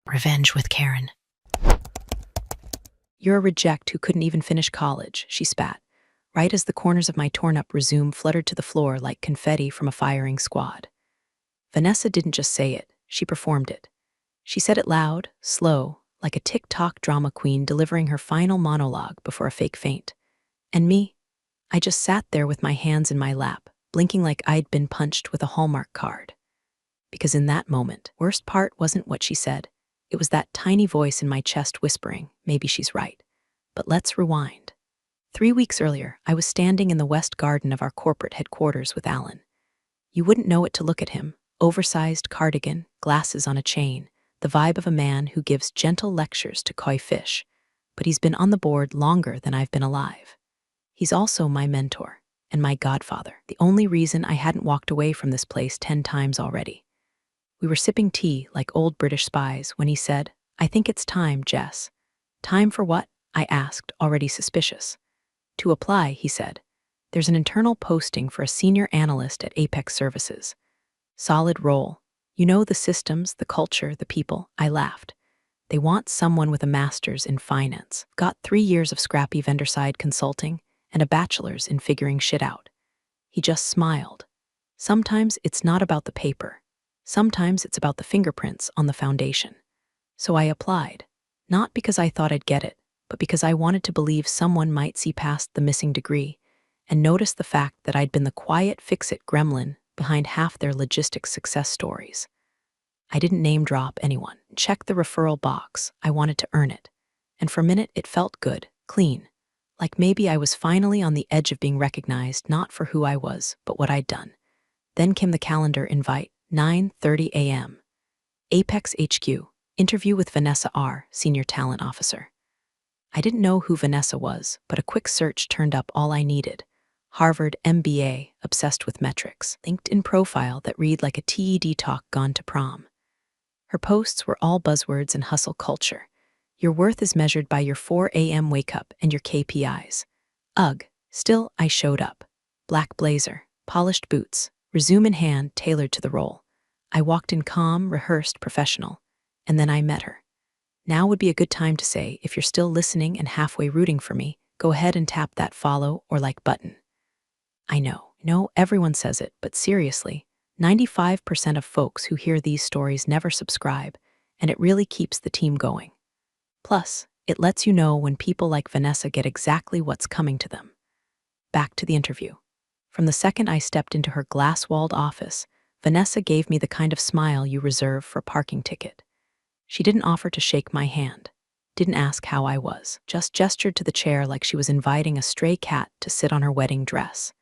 Revenge with Karen. "You're a reject who couldn't even finish college," she spat, right as the corners of my torn-up resume fluttered to the floor like confetti from a firing squad. Vanessa didn't just say it, she performed it. She said it loud, slow, like a tick-tock drama queen delivering her final monologue before a fake faint. And me? I just sat there with my hands in my lap, blinking like I'd been punched with a Hallmark card. Because in that moment, worst part wasn't what she said. It was that tiny voice in my chest whispering, maybe she's right. But let's rewind. 3 weeks earlier, I was standing in the west garden of our corporate headquarters with Alan. You wouldn't know it to look at him. Oversized cardigan, glasses on a chain, the vibe of a man who gives gentle lectures to koi fish. But he's been on the board longer than I've been alive. He's also my mentor and my godfather, the only reason I hadn't walked away from this place 10 times already. We were sipping tea like old British spies when he said, "I think it's time, Jess." "Time for what?" I asked, already suspicious. "To apply," he said. "There's an internal posting for a senior analyst at Apex Services. Solid role. You know the systems, the culture, the people." I laughed. "They want someone with a master's in finance. Got 3 years of scrappy vendor-side consulting and a bachelor's in figuring shit out." He just smiled. "Sometimes it's not about the paper. Sometimes it's about the fingerprints on the foundation." So I applied, not because I thought I'd get it, but because I wanted to believe someone might see past the missing degree and notice the fact that I'd been the quiet fix-it gremlin behind half their logistics success stories. I didn't name drop anyone. Check the referral box. I wanted to earn it. And for a minute, it felt good, clean. Like maybe I was finally on the edge of being recognized, not for who I was, but what I'd done. Then came the calendar invite, 9:30 a.m. Apex HQ, interview with Vanessa R., Senior Talent Officer. I didn't know who Vanessa was, but a quick search turned up all I needed. Harvard MBA, obsessed with metrics. LinkedIn profile that read like a TED talk gone to prom. Her posts were all buzzwords and hustle culture. Your worth is measured by your 4 a.m. wake-up and your KPIs. Ugh, still I showed up. Black blazer, polished boots, resume in hand, tailored to the role. I walked in calm, rehearsed, professional. And then I met her. Now would be a good time to say, if you're still listening and halfway rooting for me, go ahead and tap that follow or like button. I know everyone says it, but seriously, 95% of folks who hear these stories never subscribe, and it really keeps the team going. Plus, it lets you know when people like Vanessa get exactly what's coming to them. Back to the interview. From the second I stepped into her glass-walled office, Vanessa gave me the kind of smile you reserve for a parking ticket. She didn't offer to shake my hand, didn't ask how I was, just gestured to the chair like she was inviting a stray cat to sit on her wedding dress.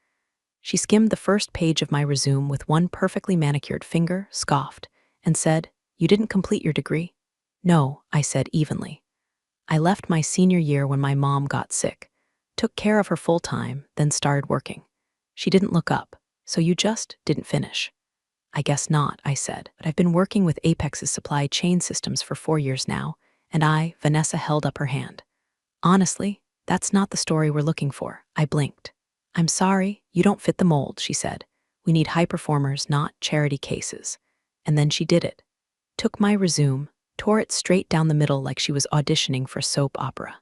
She skimmed the first page of my resume with one perfectly manicured finger, scoffed, and said, "You didn't complete your degree?" "No," I said evenly. "I left my senior year when my mom got sick, took care of her full-time, then started working." She didn't look up. "So you just didn't finish?" "I guess not," I said, "but I've been working with Apex's supply chain systems for 4 years now, and Vanessa held up her hand. "Honestly, that's not the story we're looking for." I blinked. "I'm sorry, you don't fit the mold," she said. "We need high performers, not charity cases." And then she did it. Took my resume, tore it straight down the middle like she was auditioning for a soap opera.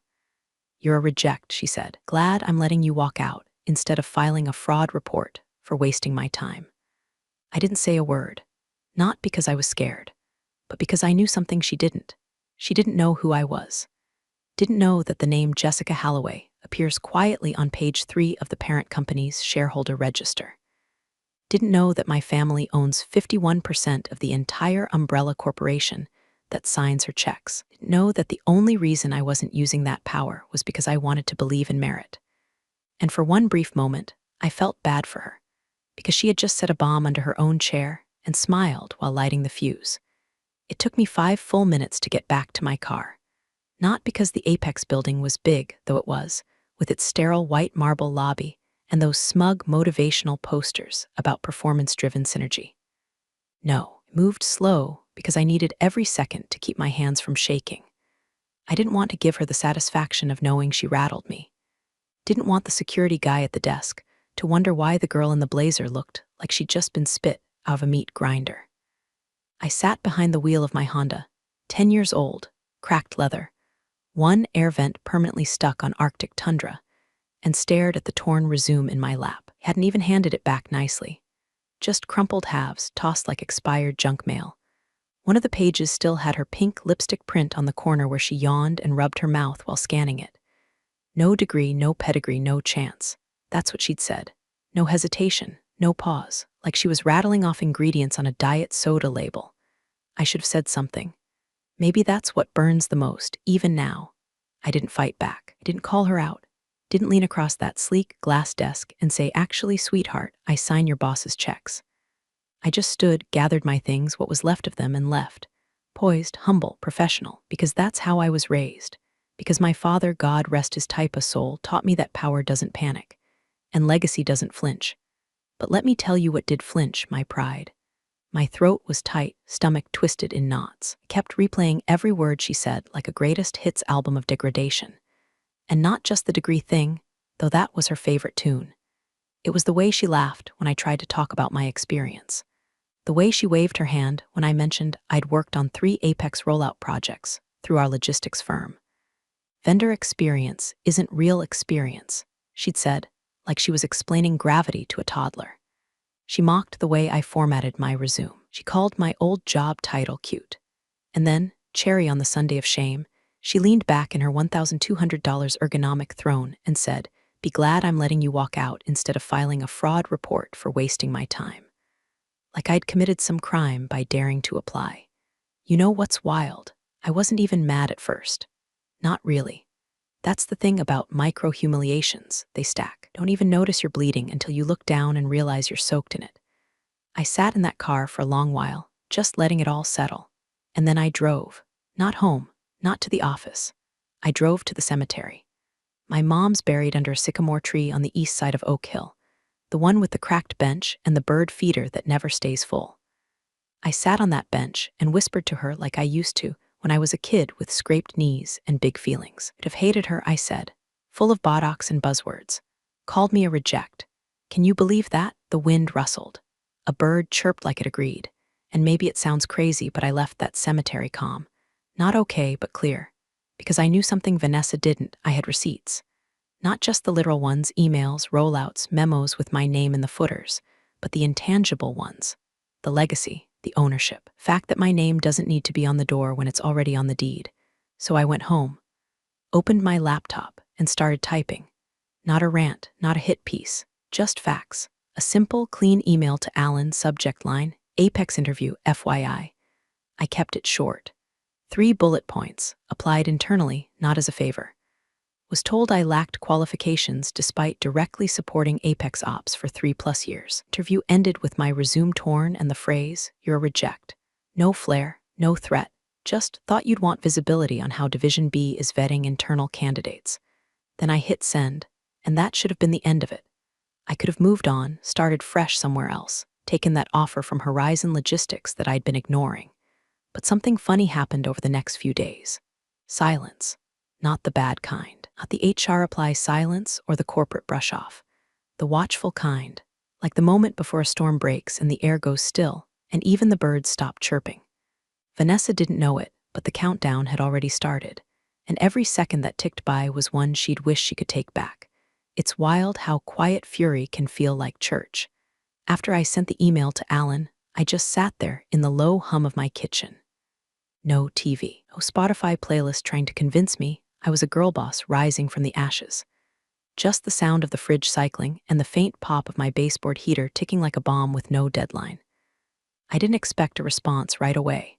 "You're a reject," she said. "Glad I'm letting you walk out instead of filing a fraud report for wasting my time." I didn't say a word, not because I was scared, but because I knew something she didn't. She didn't know who I was. Didn't know that the name Jessica Halloway appears quietly on page 3 of the parent company's shareholder register. Didn't know that my family owns 51% of the entire umbrella corporation that signs her checks. Didn't know that the only reason I wasn't using that power was because I wanted to believe in merit. And for one brief moment, I felt bad for her, because she had just set a bomb under her own chair and smiled while lighting the fuse. It took me 5 full minutes to get back to my car. Not because the Apex building was big, though it was, with its sterile white marble lobby and those smug motivational posters about performance-driven synergy. No, it moved slow because I needed every second to keep my hands from shaking. I didn't want to give her the satisfaction of knowing she rattled me. Didn't want the security guy at the desk to wonder why the girl in the blazer looked like she'd just been spit out of a meat grinder. I sat behind the wheel of my Honda, 10 years old, cracked leather, one air vent permanently stuck on Arctic tundra, and stared at the torn resume in my lap. Hadn't even handed it back nicely. Just crumpled halves, tossed like expired junk mail. One of the pages still had her pink lipstick print on the corner where she yawned and rubbed her mouth while scanning it. No degree, no pedigree, no chance. That's what she'd said. No hesitation, no pause, like she was rattling off ingredients on a diet soda label. I should have said something. Maybe that's what burns the most, even now. I didn't fight back. I didn't call her out. Didn't lean across that sleek glass desk and say, "Actually, sweetheart, I sign your boss's checks." I just stood, gathered my things, what was left of them, and left. Poised, humble, professional, because that's how I was raised. Because my father, God rest his type of soul, taught me that power doesn't panic, and legacy doesn't flinch. But let me tell you what did flinch: my pride. My throat was tight, stomach twisted in knots. I kept replaying every word she said like a greatest hits album of degradation. And not just the degree thing, though that was her favorite tune. It was the way she laughed when I tried to talk about my experience. The way she waved her hand when I mentioned I'd worked on 3 Apex rollout projects through our logistics firm. Vendor experience isn't real experience, she'd said, like she was explaining gravity to a toddler. She mocked the way I formatted my resume. She called my old job title cute. And then, cherry on the sundae of shame, she leaned back in her $1,200 ergonomic throne and said, "Be glad I'm letting you walk out instead of filing a fraud report for wasting my time." Like I'd committed some crime by daring to apply. You know what's wild? I wasn't even mad at first. Not really. That's the thing about micro-humiliations. They stack. Don't even notice you're bleeding until you look down and realize you're soaked in it. I sat in that car for a long while, just letting it all settle. And then I drove. Not home, not to the office. I drove to the cemetery. My mom's buried under a sycamore tree on the east side of Oak Hill, the one with the cracked bench and the bird feeder that never stays full. I sat on that bench and whispered to her like I used to when I was a kid with scraped knees and big feelings. I'd have hated her, I said, full of botox and buzzwords. Called me a reject. Can you believe that? The wind rustled. A bird chirped like it agreed. And maybe it sounds crazy, but I left that cemetery calm. Not okay, but clear. Because I knew something Vanessa didn't. I had receipts. Not just the literal ones, emails, rollouts, memos with my name in the footers, but the intangible ones. The legacy, the ownership. Fact that my name doesn't need to be on the door when it's already on the deed. So I went home, opened my laptop, and started typing. Not a rant, not a hit piece, just facts. A simple, clean email to Alan, subject line, Apex interview, FYI. I kept it short. 3 bullet points, applied internally, not as a favor. Was told I lacked qualifications despite directly supporting Apex Ops for 3+ years. Interview ended with my resume torn and the phrase, "You're a reject." No flair, no threat, just thought you'd want visibility on how Division B is vetting internal candidates. Then I hit send, and that should have been the end of it. I could have moved on, started fresh somewhere else, taken that offer from Horizon Logistics that I'd been ignoring. But something funny happened over the next few days. Silence. Not the bad kind. Not the HR apply silence or the corporate brush off. The watchful kind. Like the moment before a storm breaks and the air goes still, and even the birds stop chirping. Vanessa didn't know it, but the countdown had already started. And every second that ticked by was one she'd wish she could take back. It's wild how quiet fury can feel like church. After I sent the email to Alan, I just sat there in the low hum of my kitchen. No TV, no Spotify playlist trying to convince me I was a girl boss rising from the ashes. Just the sound of the fridge cycling and the faint pop of my baseboard heater ticking like a bomb with no deadline. I didn't expect a response right away.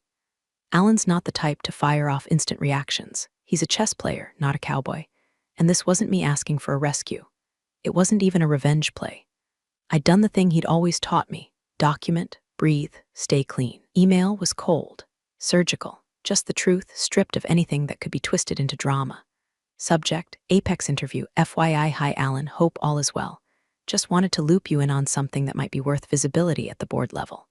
Alan's not the type to fire off instant reactions. He's a chess player, not a cowboy. And this wasn't me asking for a rescue. It wasn't even a revenge play. I'd done the thing he'd always taught me: document, breathe, stay clean. Email was cold, surgical, just the truth stripped of anything that could be twisted into drama. Subject, Apex interview, FYI, hi Alan, hope all is well. Just wanted to loop you in on something that might be worth visibility at the board level.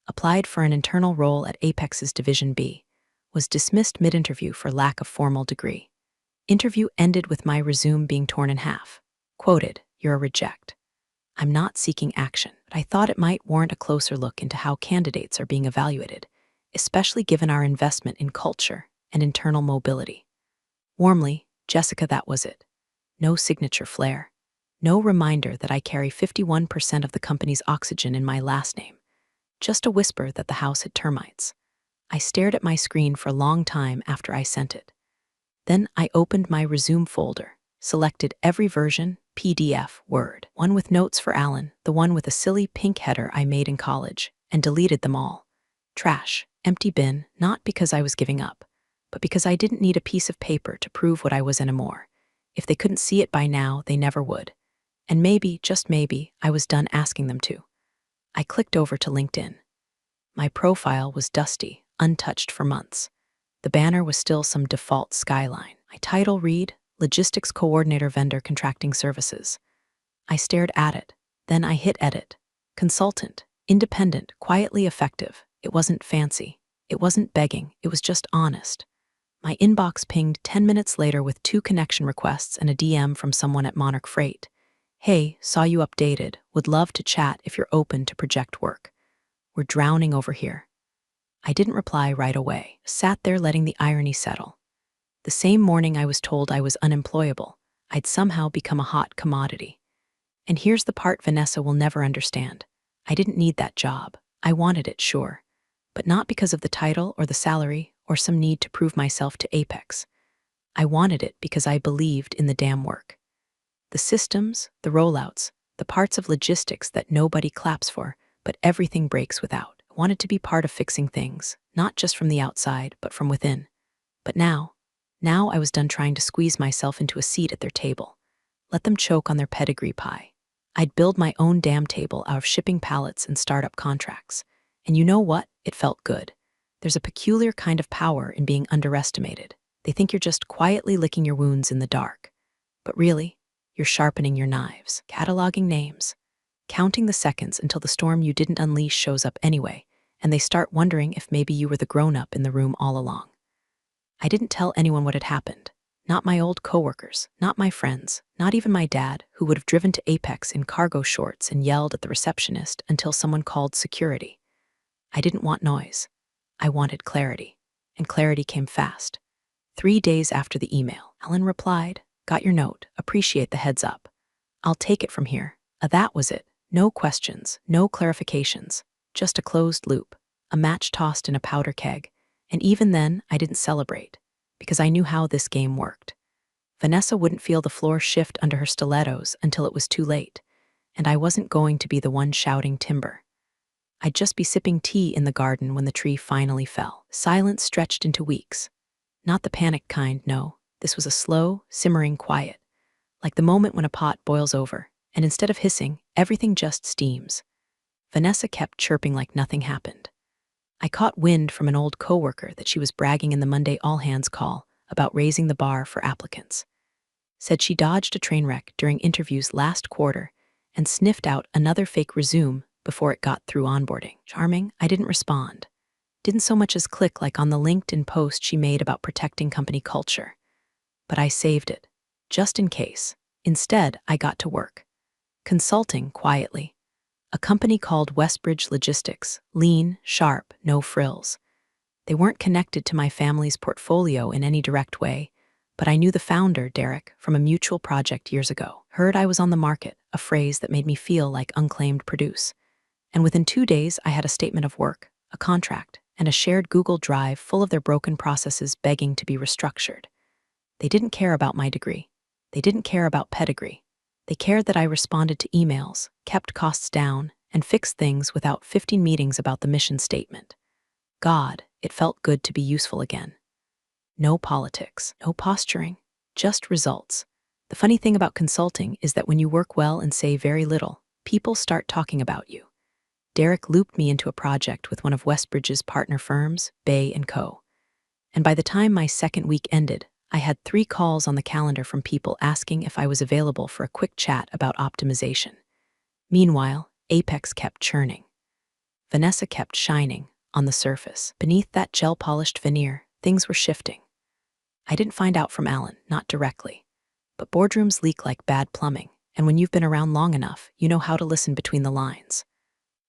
Applied for an internal role at Apex's Division B. Was dismissed mid-interview for lack of formal degree. Interview ended with my resume being torn in half. Quoted, "You're a reject." I'm not seeking action, but I thought it might warrant a closer look into how candidates are being evaluated, especially given our investment in culture and internal mobility. Warmly, Jessica, that was it. No signature flair. No reminder that I carry 51% of the company's oxygen in my last name. Just a whisper that the house had termites. I stared at my screen for a long time after I sent it. Then I opened my resume folder, selected every version, PDF, Word, one with notes for Alan, the one with a silly pink header I made in college, and deleted them all. Trash, empty bin, not because I was giving up, but because I didn't need a piece of paper to prove what I was anymore. If they couldn't see it by now, they never would. And maybe, just maybe, I was done asking them to. I clicked over to LinkedIn. My profile was dusty, untouched for months. The banner was still some default skyline. My title read, Logistics Coordinator Vendor Contracting Services. I stared at it. Then I hit edit. Consultant, independent, quietly effective. It wasn't fancy. It wasn't begging. It was just honest. My inbox pinged 10 minutes later with 2 connection requests and a DM from someone at Monarch Freight. Hey, saw you updated. Would love to chat if you're open to project work. We're drowning over here. I didn't reply right away. Sat there letting the irony settle. The same morning I was told I was unemployable, I'd somehow become a hot commodity. And here's the part Vanessa will never understand. I didn't need that job. I wanted it, sure. But not because of the title or the salary or some need to prove myself to Apex. I wanted it because I believed in the damn work. The systems, the rollouts, the parts of logistics that nobody claps for, but everything breaks without. I wanted to be part of fixing things, not just from the outside, but from within. But now I was done trying to squeeze myself into a seat at their table. Let them choke on their pedigree pie. I'd build my own damn table out of shipping pallets and startup contracts. And you know what? It felt good. There's a peculiar kind of power in being underestimated. They think you're just quietly licking your wounds in the dark. But really, you're sharpening your knives, cataloging names, counting the seconds until the storm you didn't unleash shows up anyway, and they start wondering if maybe you were the grown-up in the room all along. I didn't tell anyone what had happened. Not my old coworkers, not my friends, not even my dad, who would have driven to Apex in cargo shorts and yelled at the receptionist until someone called security. I didn't want noise. I wanted clarity. And clarity came fast. 3 days after the email, Alan replied, "Got your note. Appreciate the heads up. I'll take it from here." That was it. No questions, no clarifications. Just a closed loop. A match tossed in a powder keg. And even then, I didn't celebrate, because I knew how this game worked. Vanessa wouldn't feel the floor shift under her stilettos until it was too late, and I wasn't going to be the one shouting timber. I'd just be sipping tea in the garden when the tree finally fell. Silence stretched into weeks. Not the panicked kind, no. This was a slow, simmering quiet, like the moment when a pot boils over, and instead of hissing, everything just steams. Vanessa kept chirping like nothing happened. I caught wind from an old coworker that she was bragging in the Monday all-hands call about raising the bar for applicants. Said she dodged a train wreck during interviews last quarter and sniffed out another fake resume before it got through onboarding. Charming, I didn't respond. Didn't so much as click like on the LinkedIn post she made about protecting company culture. But I saved it, just in case. Instead, I got to work. Consulting quietly. A company called Westbridge Logistics, lean, sharp, no frills. They weren't connected to my family's portfolio in any direct way, but I knew the founder, Derek, from a mutual project years ago. Heard I was on the market, a phrase that made me feel like unclaimed produce. And within 2 days, I had a statement of work, a contract, and a shared Google Drive full of their broken processes begging to be restructured. They didn't care about my degree. They didn't care about pedigree. They cared that I responded to emails, kept costs down, and fixed things without 15 meetings about the mission statement. God, it felt good to be useful again. No politics, no posturing, just results. The funny thing about consulting is that when you work well and say very little, people start talking about you. Derek looped me into a project with one of Westbridge's partner firms, Bay & Co. And by the time my second week ended, I had 3 calls on the calendar from people asking if I was available for a quick chat about optimization. Meanwhile, Apex kept churning. Vanessa kept shining on the surface. Beneath that gel-polished veneer, things were shifting. I didn't find out from Alan, not directly. But boardrooms leak like bad plumbing, and when you've been around long enough, you know how to listen between the lines.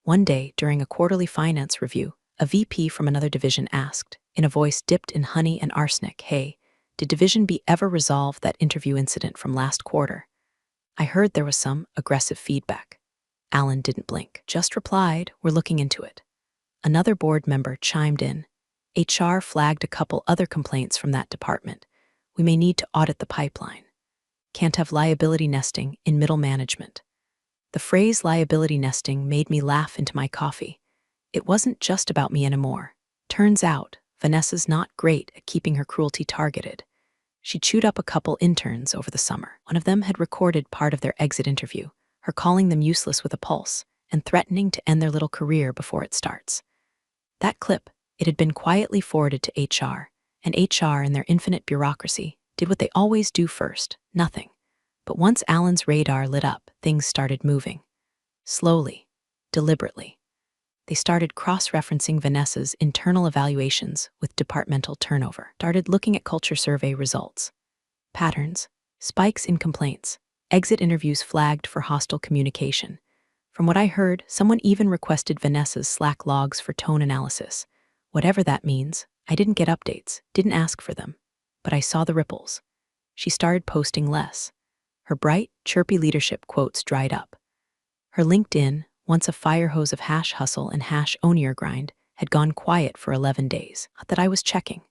One day, during a quarterly finance review, A VP from another division asked, in a voice dipped in honey and arsenic, "Hey, did Division B ever resolve that interview incident from last quarter?" I heard there was some aggressive feedback. Alan didn't blink, just replied, "We're looking into it." Another board member chimed in. HR flagged a couple other complaints from that department. We may need to audit the pipeline. Can't have liability nesting in middle management. The phrase liability nesting made me laugh into my coffee. It wasn't just about me anymore. Turns out, Vanessa's not great at keeping her cruelty targeted. She chewed up a couple interns over the summer. One of them had recorded part of their exit interview, her calling them useless with a pulse and threatening to end their little career before it starts. That clip, it had been quietly forwarded to HR, and HR, in their infinite bureaucracy, did what they always do first, nothing. But once Alan's radar lit up, things started moving. Slowly, deliberately. They started cross-referencing Vanessa's internal evaluations with departmental turnover, started looking at culture survey results. Patterns, spikes in complaints, exit interviews flagged for hostile communication. From what I heard, someone even requested Vanessa's Slack logs for tone analysis. Whatever that means, I didn't get updates, didn't ask for them. But I saw the ripples. She started posting less. Her bright, chirpy leadership quotes dried up. Her LinkedIn, once a fire hose of hash hustle and hash own your grind, had gone quiet for 11 days. Not that I was checking.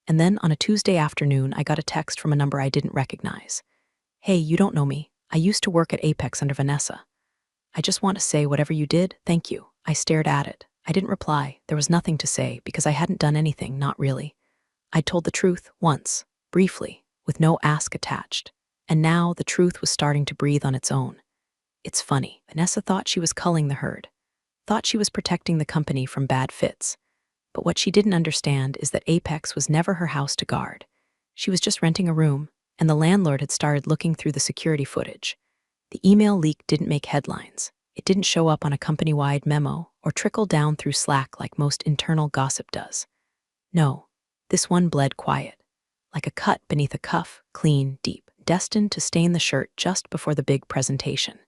And then on a Tuesday afternoon, I got a text from a number I didn't recognize. "Hey, you don't know me. I used to work at Apex under Vanessa. I just want to say whatever you did, thank you." I stared at it. I didn't reply. There was nothing to say because I hadn't done anything, not really. I'd told the truth once, briefly, with no ask attached. And now the truth was starting to breathe on its own. It's funny. Vanessa thought she was culling the herd, thought she was protecting the company from bad fits. But what she didn't understand is that Apex was never her house to guard. She was just renting a room, and the landlord had started looking through the security footage. The email leak didn't make headlines. It didn't show up on a company-wide memo or trickle down through Slack like most internal gossip does. No, this one bled quiet, like a cut beneath a cuff, clean, deep, destined to stain the shirt just before the big presentation.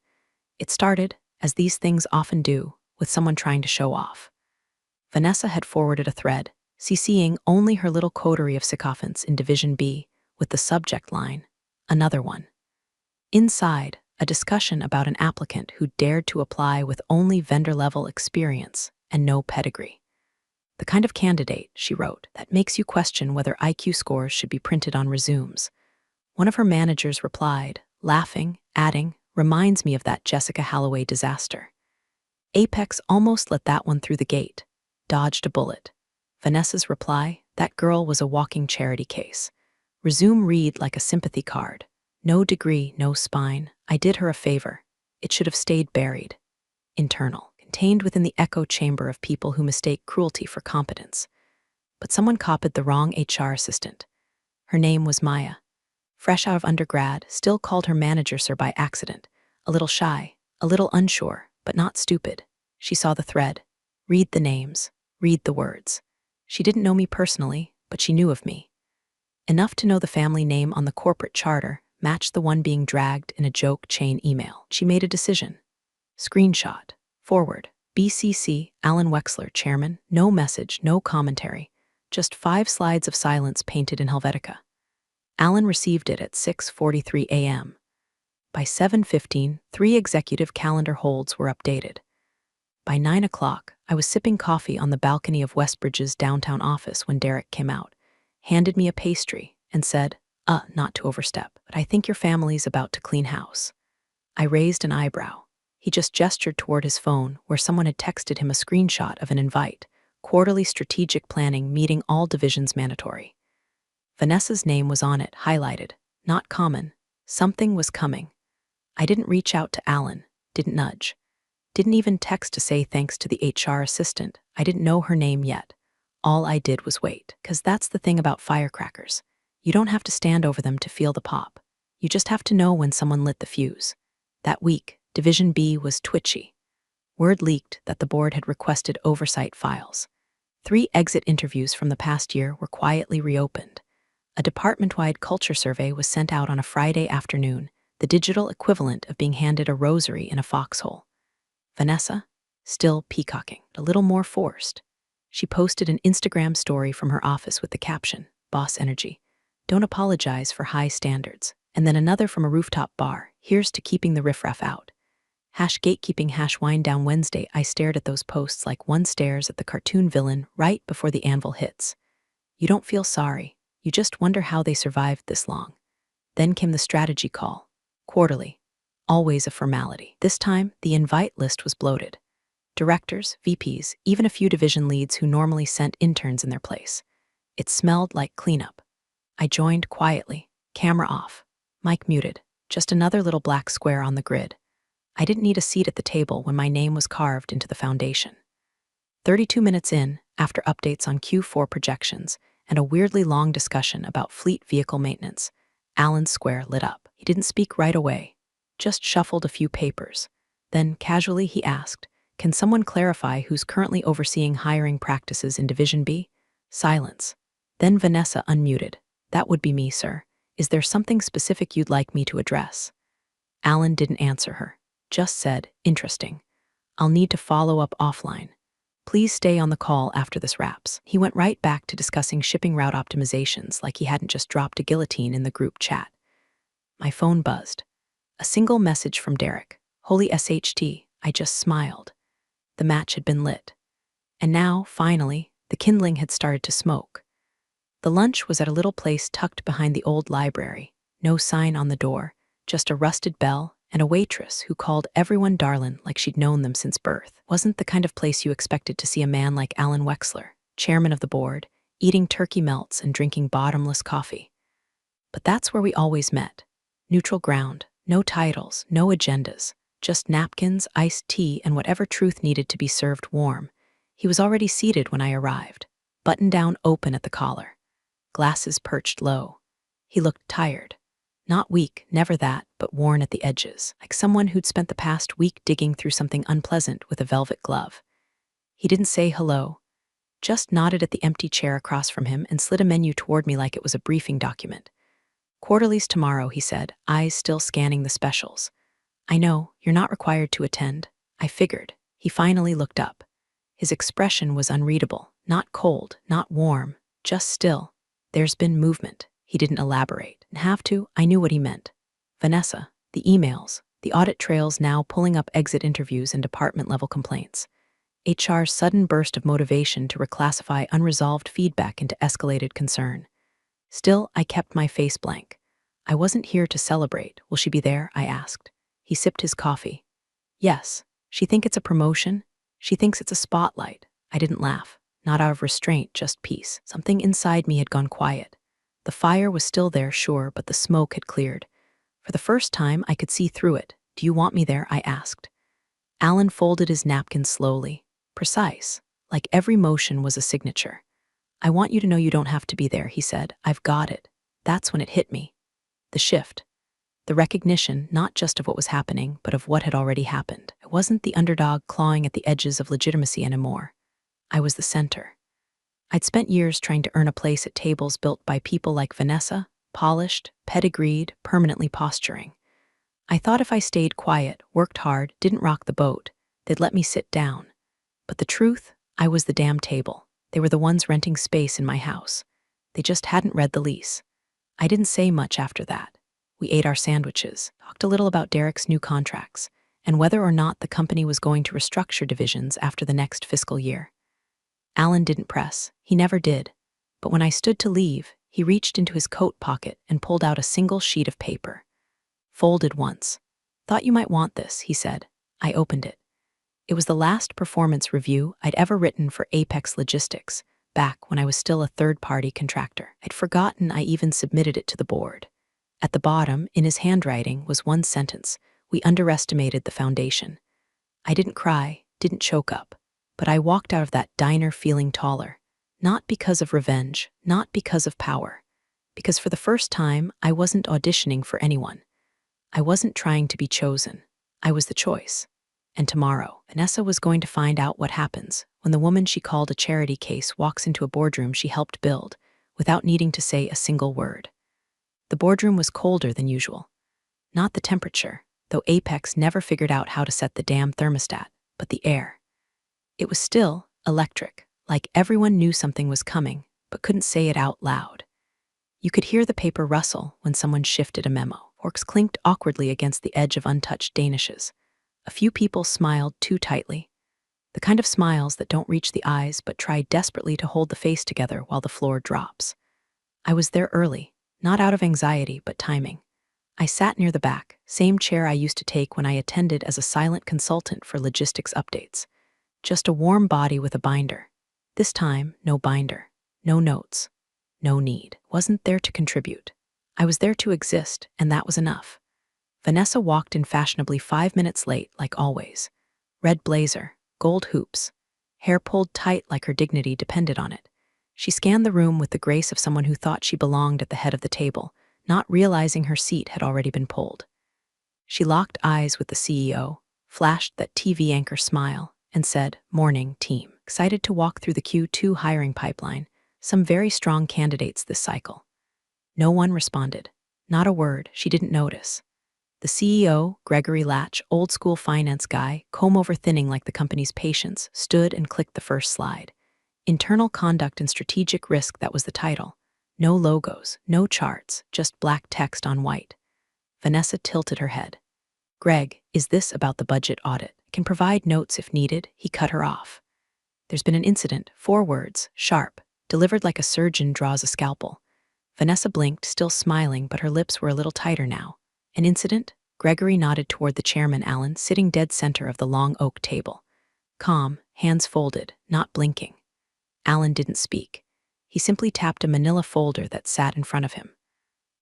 It started, as these things often do, with someone trying to show off. Vanessa had forwarded a thread, CCing only her little coterie of sycophants in Division B, with the subject line, "Another one." Inside, a discussion about an applicant who dared to apply with only vendor-level experience and no pedigree. "The kind of candidate," she wrote, "that makes you question whether IQ scores should be printed on resumes." One of her managers replied, laughing, adding, "Reminds me of that Jessica Holloway disaster." Apex almost let that one through the gate, dodged a bullet. Vanessa's reply, "That girl was a walking charity case." Resume read like a sympathy card. No degree, no spine. I did her a favor. It should have stayed buried. Internal, contained within the echo chamber of people who mistake cruelty for competence. But someone copied the wrong HR assistant. Her name was Maya. Fresh out of undergrad, still called her manager sir by accident. A little shy, a little unsure, but not stupid. She saw the thread. Read the names. Read the words. She didn't know me personally, but she knew of me. Enough to know the family name on the corporate charter matched the one being dragged in a joke chain email. She made a decision. Screenshot. Forward. BCC, Alan Wexler, Chairman. No message, no commentary. Just 5 slides of silence painted in Helvetica. Alan received it at 6:43 a.m. By 7:15, 3 executive calendar holds were updated. By 9 o'clock, I was sipping coffee on the balcony of Westbridge's downtown office when Derek came out, handed me a pastry, and said, not to overstep, but I think your family's about to clean house." I raised an eyebrow. He just gestured toward his phone, where someone had texted him a screenshot of an invite, quarterly strategic planning meeting all divisions mandatory. Vanessa's name was on it, highlighted. Not common. Something was coming. I didn't reach out to Alan, didn't nudge. Didn't even text to say thanks to the HR assistant. I didn't know her name yet. All I did was wait, because that's the thing about firecrackers. You don't have to stand over them to feel the pop. You just have to know when someone lit the fuse. That week, Division B was twitchy. Word leaked that the board had requested oversight files. 3 exit interviews from the past year were quietly reopened. A department-wide culture survey was sent out on a Friday afternoon, the digital equivalent of being handed a rosary in a foxhole. Vanessa, still peacocking, a little more forced. She posted an Instagram story from her office with the caption, "Boss Energy. Don't apologize for high standards." And then another from a rooftop bar, "Here's to keeping the riffraff out." #gatekeeping #wind down Wednesday. I stared at those posts like one stares at the cartoon villain right before the anvil hits. You don't feel sorry. You just wonder how they survived this long. Then came the strategy call. Quarterly. Always a formality. This time, the invite list was bloated. Directors, VPs, even a few division leads who normally sent interns in their place. It smelled like cleanup. I joined quietly, camera off, mic muted, just another little black square on the grid. I didn't need a seat at the table when my name was carved into the foundation. 32 minutes in, after updates on Q4 projections and a weirdly long discussion about fleet vehicle maintenance, Alan's square lit up. He didn't speak right away, just shuffled a few papers. Then, casually, he asked, "Can someone clarify who's currently overseeing hiring practices in Division B?" Silence. Then Vanessa unmuted. "That would be me, sir. Is there something specific you'd like me to address?" Alan didn't answer her, just said, "Interesting. I'll need to follow up offline. Please stay on the call after this wraps." He went right back to discussing shipping route optimizations like he hadn't just dropped a guillotine in the group chat. My phone buzzed. A single message from Derek. "Holy SHT, I just smiled." The match had been lit. And now, finally, the kindling had started to smoke. The lunch was at a little place tucked behind the old library. No sign on the door, just a rusted bell and a waitress who called everyone darlin' like she'd known them since birth. Wasn't the kind of place you expected to see a man like Alan Wexler, chairman of the board, eating turkey melts and drinking bottomless coffee. But that's where we always met. Neutral ground, no titles, no agendas, just napkins, iced tea, and whatever truth needed to be served warm. He was already seated when I arrived, button down open at the collar, glasses perched low. He looked tired. Not weak, never that, but worn at the edges, like someone who'd spent the past week digging through something unpleasant with a velvet glove. He didn't say hello, just nodded at the empty chair across from him and slid a menu toward me like it was a briefing document. "Quarterlies tomorrow," he said, eyes still scanning the specials. "I know, you're not required to attend." I figured. He finally looked up. His expression was unreadable, not cold, not warm, just still. "There's been movement." He didn't elaborate. Didn't have to. I knew what he meant. Vanessa, the emails, the audit trails now pulling up exit interviews and department-level complaints. HR's sudden burst of motivation to reclassify unresolved feedback into escalated concern. Still, I kept my face blank. I wasn't here to celebrate. "Will she be there?" I asked. He sipped his coffee. "Yes. She thinks it's a promotion. She thinks it's a spotlight." I didn't laugh. Not out of restraint, just peace. Something inside me had gone quiet. The fire was still there, sure, but the smoke had cleared. For the first time, I could see through it. "Do you want me there?" I asked. Alan folded his napkin slowly, precise, like every motion was a signature. "I want you to know you don't have to be there," he said. "I've got it." That's when it hit me. The shift. The recognition, not just of what was happening, but of what had already happened. I wasn't the underdog clawing at the edges of legitimacy anymore. I was the center. I'd spent years trying to earn a place at tables built by people like Vanessa, polished, pedigreed, permanently posturing. I thought if I stayed quiet, worked hard, didn't rock the boat, they'd let me sit down. But the truth, I was the damn table. They were the ones renting space in my house. They just hadn't read the lease. I didn't say much after that. We ate our sandwiches, talked a little about Derek's new contracts, and whether or not the company was going to restructure divisions after the next fiscal year. Alan didn't press. He never did. But when I stood to leave, he reached into his coat pocket and pulled out a single sheet of paper. Folded once. "Thought you might want this," he said. I opened it. It was the last performance review I'd ever written for Apex Logistics, back when I was still a third-party contractor. I'd forgotten I even submitted it to the board. At the bottom, in his handwriting, was one sentence: "We underestimated the foundation." I didn't cry, didn't choke up, but I walked out of that diner feeling taller. Not because of revenge, not because of power. Because for the first time, I wasn't auditioning for anyone. I wasn't trying to be chosen. I was the choice. And tomorrow, Vanessa was going to find out what happens when the woman she called a charity case walks into a boardroom she helped build without needing to say a single word. The boardroom was colder than usual. Not the temperature, though Apex never figured out how to set the damn thermostat, but the air. It was still electric, like everyone knew something was coming, but couldn't say it out loud. You could hear the paper rustle when someone shifted a memo. Forks clinked awkwardly against the edge of untouched danishes. A few people smiled too tightly, the kind of smiles that don't reach the eyes but try desperately to hold the face together while the floor drops. I was there early, not out of anxiety but timing. I sat near the back, same chair I used to take when I attended as a silent consultant for logistics updates. Just a warm body with a binder. This time, no binder, no notes, no need. Wasn't there to contribute. I was there to exist, and that was enough. Vanessa walked in fashionably 5 minutes late, like always. Red blazer, gold hoops, hair pulled tight like her dignity depended on it. She scanned the room with the grace of someone who thought she belonged at the head of the table, not realizing her seat had already been pulled. She locked eyes with the CEO, flashed that TV anchor smile, and said, "Morning, team." Excited to walk through the Q2 hiring pipeline, some very strong candidates this cycle. No one responded. Not a word. She didn't notice. The CEO, Gregory Latch, old-school finance guy, comb-over thinning like the company's patience, stood and clicked the first slide. Internal Conduct and Strategic Risk, that was the title. No logos, no charts, just black text on white. Vanessa tilted her head. "Greg, is this about the budget audit? Can provide notes if needed," he cut her off. "There's been an incident," 4 words, sharp, delivered like a surgeon draws a scalpel. Vanessa blinked, still smiling, but her lips were a little tighter now. "An incident?" Gregory nodded toward the chairman, Alan, sitting dead center of the long oak table. Calm, hands folded, not blinking. Alan didn't speak. He simply tapped a manila folder that sat in front of him.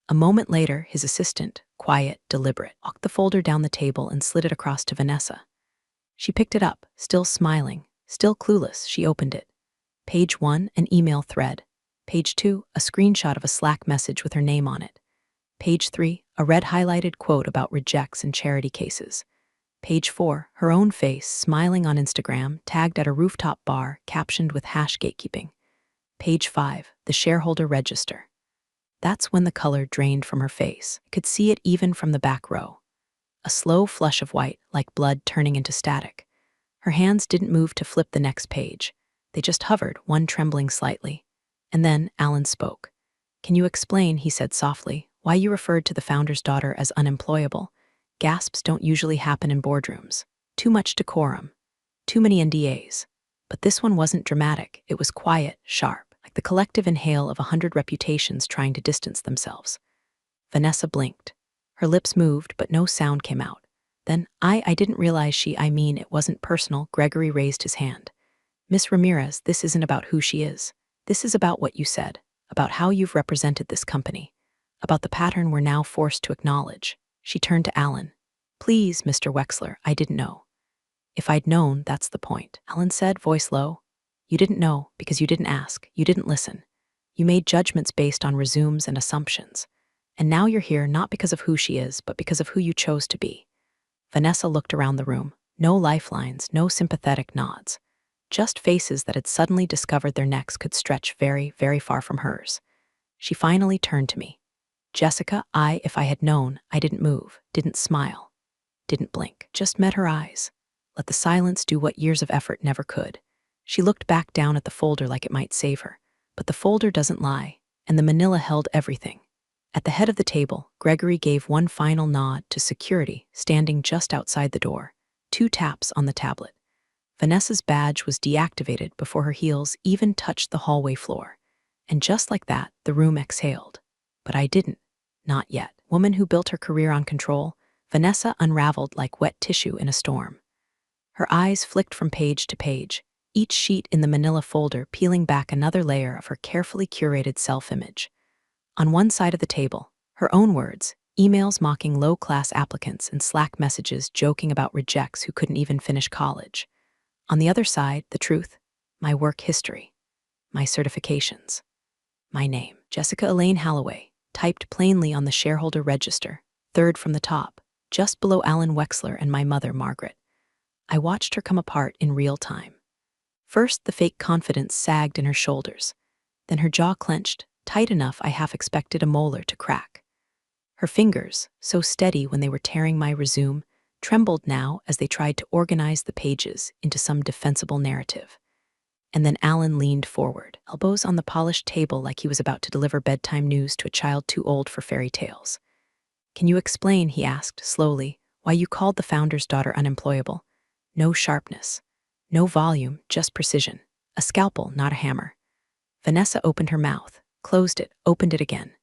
A moment later, his assistant, quiet, deliberate, walked the folder down the table and slid it across to Vanessa. She picked it up, still smiling, still clueless. She opened it. Page 1, an email thread. Page 2, a screenshot of a Slack message with her name on it. Page 3, a red highlighted quote about rejects and charity cases. Page 4, her own face, smiling on Instagram, tagged at a rooftop bar, captioned with #gatekeeping. Page 5, the shareholder register. That's when the color drained from her face. I could see it even from the back row. A slow flush of white, like blood turning into static. Her hands didn't move to flip the next page. They just hovered, one trembling slightly. And then Alan spoke. "Can you explain," he said softly, "why you referred to the founder's daughter as unemployable? Gasps don't usually happen in boardrooms. Too much decorum. Too many NDAs. But this one wasn't dramatic. It was quiet, sharp, like the collective inhale of 100 reputations trying to distance themselves." Vanessa blinked. Her lips moved, but no sound came out. Then, I didn't realize I mean, it wasn't personal." Gregory raised his hand. "Miss Ramirez, this isn't about who she is. This is about what you said, about how you've represented this company, about the pattern we're now forced to acknowledge." She turned to Alan. "Please, Mr. Wexler, I didn't know." "If I'd known, that's the point," Alan said, voice low. "You didn't know because you didn't ask, you didn't listen. You made judgments based on resumes and assumptions. And now you're here not because of who she is, but because of who you chose to be." Vanessa looked around the room. No lifelines, no sympathetic nods. Just faces that had suddenly discovered their necks could stretch very, very far from hers. She finally turned to me. "Jessica, if I had known, I didn't move, didn't smile, didn't blink, just met her eyes. Let the silence do what years of effort never could." She looked back down at the folder like it might save her. But the folder doesn't lie, and the manila held everything. At the head of the table, Gregory gave one final nod to security, standing just outside the door. 2 taps on the tablet. Vanessa's badge was deactivated before her heels even touched the hallway floor. And just like that, the room exhaled. But I didn't. Not yet. Woman who built her career on control, Vanessa unraveled like wet tissue in a storm. Her eyes flicked from page to page, each sheet in the manila folder peeling back another layer of her carefully curated self-image. On one side of the table, her own words, emails mocking low-class applicants and Slack messages joking about rejects who couldn't even finish college. On the other side, the truth, my work history, my certifications, my name, Jessica Elaine Halloway, typed plainly on the shareholder register, 3rd from the top, just below Alan Wexler and my mother, Margaret. I watched her come apart in real time. First, the fake confidence sagged in her shoulders. Then her jaw clenched, tight enough I half expected a molar to crack. Her fingers, so steady when they were tearing my resume, trembled now as they tried to organize the pages into some defensible narrative. And then Alan leaned forward, elbows on the polished table like he was about to deliver bedtime news to a child too old for fairy tales. "Can you explain," he asked, slowly, "why you called the founder's daughter unemployable? No sharpness. No volume, just precision. A scalpel, not a hammer." Vanessa opened her mouth, closed it, opened it again.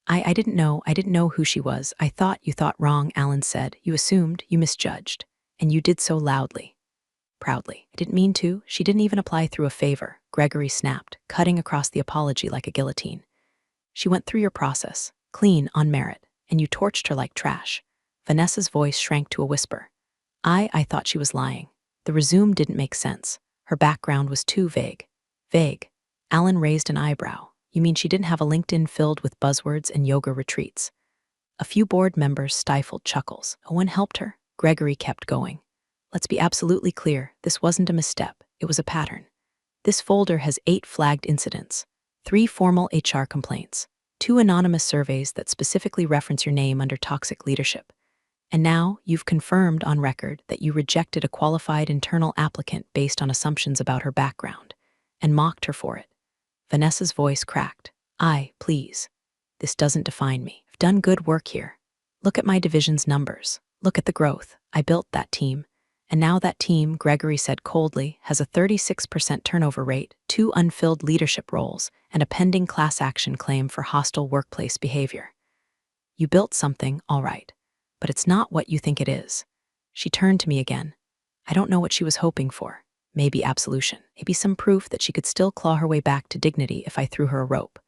I didn't know who she was. I thought you thought wrong," Alan said. "You assumed, you misjudged. And you did so loudly, proudly." "I didn't mean to." "She didn't even apply through a favor," Gregory snapped, cutting across the apology like a guillotine. "She went through your process, clean, on merit, and you torched her like trash." Vanessa's voice shrank to a whisper. I thought she was lying. The resume didn't make sense. Her background was too vague. Vague. Alan raised an eyebrow. "You mean she didn't have a LinkedIn filled with buzzwords and yoga retreats?" A few board members stifled chuckles. No one helped her. Gregory kept going. "Let's be absolutely clear. This wasn't a misstep. It was a pattern. This folder has 8 flagged incidents, 3 formal HR complaints, 2 anonymous surveys that specifically reference your name under toxic leadership. And now you've confirmed on record that you rejected a qualified internal applicant based on assumptions about her background and mocked her for it." Vanessa's voice cracked. Please. This doesn't define me. I've done good work here. Look at my division's numbers. Look at the growth. I built that team. And now that team," Gregory said coldly, "has a 36% turnover rate, 2 unfilled leadership roles, and a pending class action claim for hostile workplace behavior. You built something, all right, but it's not what you think it is." She turned to me again. I don't know what she was hoping for. Maybe absolution. Maybe some proof that she could still claw her way back to dignity if I threw her a rope.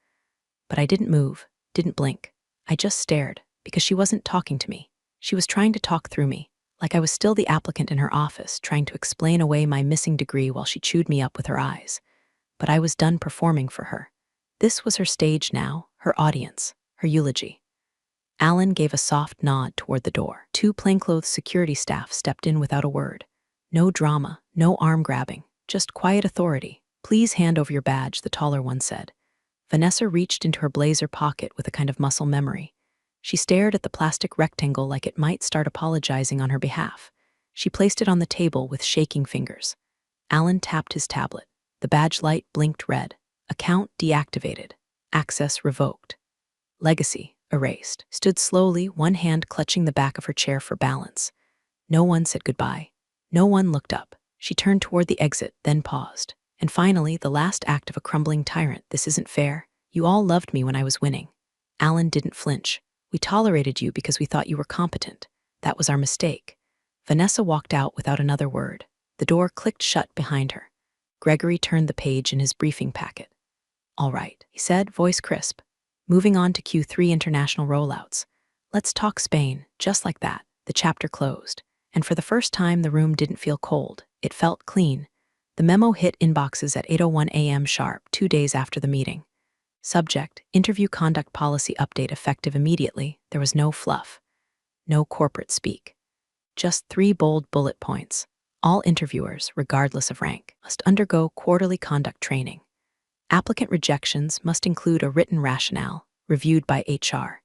But I didn't move, didn't blink. I just stared, because she wasn't talking to me. She was trying to talk through me, like I was still the applicant in her office, trying to explain away my missing degree while she chewed me up with her eyes. But I was done performing for her. This was her stage now, her audience, her eulogy. Alan gave a soft nod toward the door. 2 plainclothes security staff stepped in without a word. No drama, no arm grabbing, just quiet authority. "Please hand over your badge," the taller one said. Vanessa reached into her blazer pocket with a kind of muscle memory. She stared at the plastic rectangle like it might start apologizing on her behalf. She placed it on the table with shaking fingers. Alan tapped his tablet. The badge light blinked red. Account deactivated. Access revoked. Legacy erased. Stood slowly, one hand clutching the back of her chair for balance. No one said goodbye. No one looked up. She turned toward the exit, then paused. And finally, the last act of a crumbling tyrant. "This isn't fair. You all loved me when I was winning." Alan didn't flinch. "We tolerated you because we thought you were competent. That was our mistake." Vanessa walked out without another word. The door clicked shut behind her. Gregory turned the page in his briefing packet. "All right," he said, voice crisp. "Moving on to Q3 international rollouts. Let's talk Spain." Just like that, the chapter closed. And for the first time, the room didn't feel cold. It felt clean. The memo hit inboxes at 8:01 a.m. sharp, 2 days after the meeting. Subject: Interview Conduct Policy Update effective immediately. There was no fluff. No corporate speak. Just 3 bold bullet points. All interviewers, regardless of rank, must undergo quarterly conduct training. Applicant rejections must include a written rationale, reviewed by HR.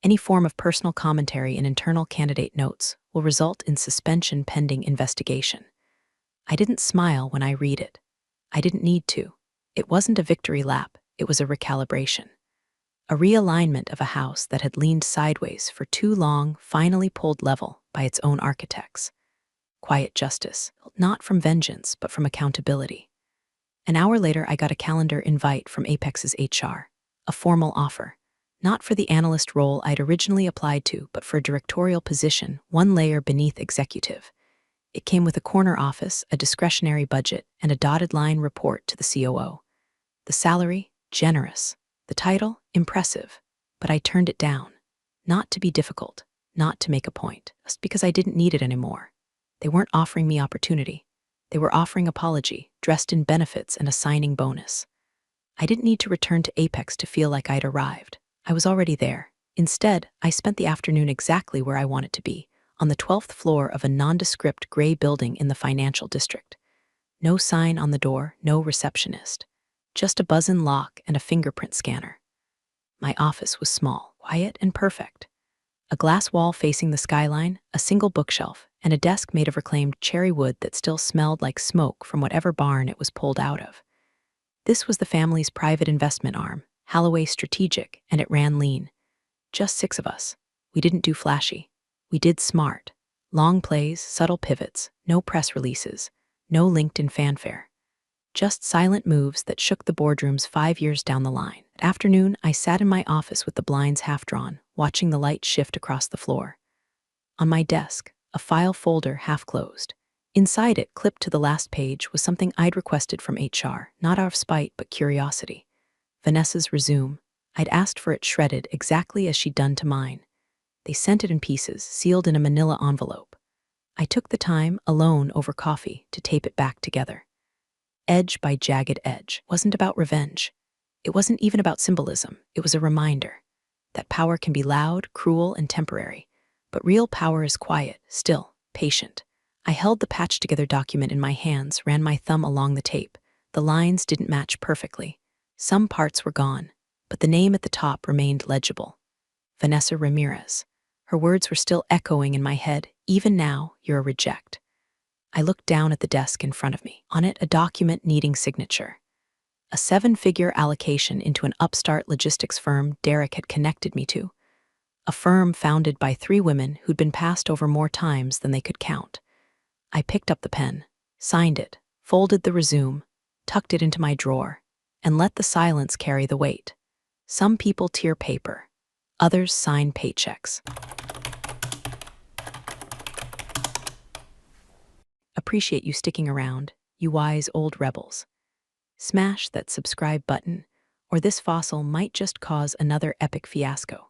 Any form of personal commentary in internal candidate notes will result in suspension pending investigation. I didn't smile when I read it. I didn't need to. It wasn't a victory lap, it was a recalibration. A realignment of a house that had leaned sideways for too long finally pulled level by its own architects. Quiet justice, not from vengeance, but from accountability. An hour later, I got a calendar invite from Apex's HR, a formal offer. Not for the analyst role I'd originally applied to, but for a directorial position, 1 layer beneath executive. It came with a corner office, a discretionary budget, and a dotted line report to the COO. The salary, generous. The title, impressive. But I turned it down. Not to be difficult, not to make a point, just because I didn't need it anymore. They weren't offering me opportunity. They were offering apology, dressed in benefits and a signing bonus. I didn't need to return to Apex to feel like I'd arrived. I was already there. Instead, I spent the afternoon exactly where I wanted to be, on the 12th floor of a nondescript gray building in the financial district. No sign on the door, no receptionist. Just a buzz-in lock and a fingerprint scanner. My office was small, quiet, and perfect. A glass wall facing the skyline, a single bookshelf, and a desk made of reclaimed cherry wood that still smelled like smoke from whatever barn it was pulled out of. This was the family's private investment arm, Halloway Strategic, and it ran lean. Just 6 of us. We didn't do flashy. We did smart. Long plays, subtle pivots, no press releases, no LinkedIn fanfare. Just silent moves that shook the boardrooms 5 years down the line. At afternoon, I sat in my office with the blinds half drawn, watching the light shift across the floor. On my desk, a file folder half closed. Inside it, clipped to the last page, was something I'd requested from HR, not out of spite, but curiosity. Vanessa's resume. I'd asked for it shredded exactly as she'd done to mine. They sent it in pieces, sealed in a manila envelope. I took the time, alone over coffee, to tape it back together. Edge by jagged edge wasn't about revenge. It wasn't even about symbolism. It was a reminder that power can be loud, cruel, and temporary. But real power is quiet, still, patient. I held the patched-together document in my hands, ran my thumb along the tape. The lines didn't match perfectly. Some parts were gone, but the name at the top remained legible. Vanessa Ramirez. Her words were still echoing in my head. Even now, you're a reject. I looked down at the desk in front of me. On it, a document needing signature. A 7-figure allocation into an upstart logistics firm Derek had connected me to. A firm founded by 3 women who'd been passed over more times than they could count. I picked up the pen, signed it, folded the resume, tucked it into my drawer, and let the silence carry the weight. Some people tear paper. Others sign paychecks. Appreciate you sticking around, you wise old rebels. Smash that subscribe button, or this fossil might just cause another epic fiasco.